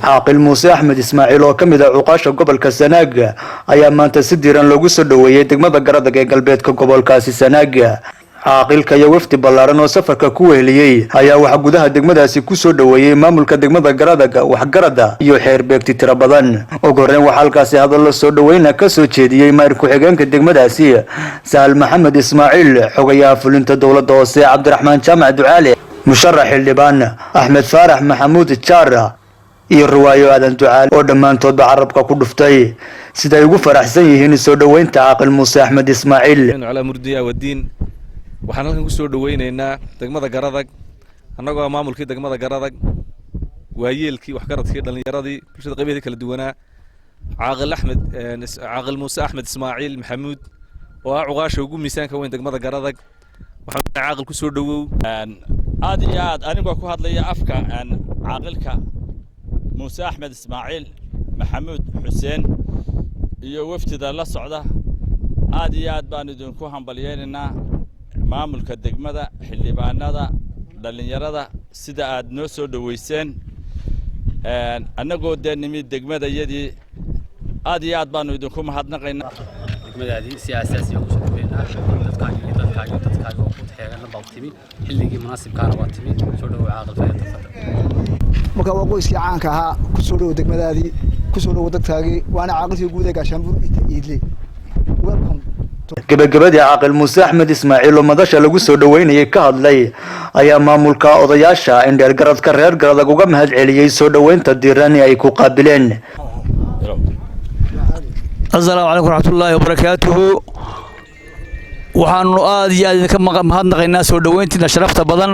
عاقل موسى أحمد إسماعيل وكمل عقاش قبل كسناج أيام ما تسديرا لو سدوية دقمة قرض قلبيت قبل كاس سناج عاقل كي وفد بلارن وسفر كوهليي ayaa waxa gudaha degmadaasi ku soo dhaweeyay maamulka degmada Garadaga wax garada iyo xeer beegti tira badan oo gooreen waxa halkaasi hadal soo dhaweeyna ka soo jeediyay maayir ku xigeenka degmadaasi Saal Maxamed Ismaaciil xogayaha fulinta dawladda hoose Cabdiraxmaan Jaamac Ducaale musharax xildhibaan Axmed Faarax Maxamuud Jaara iyo riwaayo aadan Ducaale oo dhamaantood carabka ku dhuftay sida ay ugu faraxsan yihiin soo dhaweynta Caaqil Muuse Axmed Ismaaciil على مردية والدين waxaan halkan ku soo dhaweynaynaa degmada Garadag annagoo maamulkii degmada Garadag waayeelkii wax garadkii dhalinyaradii bulshada qaybada kala duwanaa caaqil Muuse Axmed Ismaaciil Maxamuud oo cuqaasha ugu miisaanka weyn degmada Garadag waxaan caaqil ku soo dhawow aad iyo aad anigoo ku hadlaya afka caaqilka Muuse Axmed Ismaaciil Maxamuud Xuseen iyo wafdida la socda aad iyo aad baan idinku hambalyeynaa maamulka degmada xildhibaanada dhalinyarada sida aad noo soo dhaweyseen annagoo nimid degmada yadii aad iyo aad baan idinku mahadnaqaynaa degmadaadii siyaasadiisa ugu soo dhaweynaa dadkaaga oo ku taxeegan baa timi xilligii munaasibkaana waa timi soo dhaw caaqil fayda marka waa qoyskii caanka ahaa ku soo dhaw degmadaadii ku soo dhaw dadkaagii waana caaqilkii guud ee Gaashaanbuur Iidle welcome gabagabadii caaqil Muuse Axmed Ismaaciil oo madasha lagu soo dhaweynayay ka hadlay ayaa maamulka odayaasha indheel garadka reer Garadag uga mahad celiyay soo dhaweynta diiran ay ku qaabileen Assalaamu alaykum warahmatullaahi wabarakaatuhu waxaanu aad iyo aad ka mahadnaqaynaa soo dhaweyntiina sharafta badan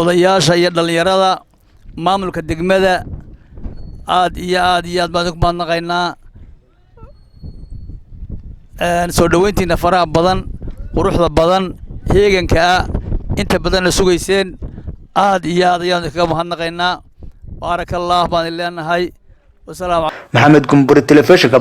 odayaasha iyo dhalinyarada maamulka degmada aad iyo aad baan ku mahadnaqaynaa soo dhaweyntiina faraha badan quruxda badan heeganka inta badan la sugayseen aad iyo aad ayaan kaga mahadnaqaynaa barakallahu baan ilaahay wasalaam maxamed gumbur telefishinka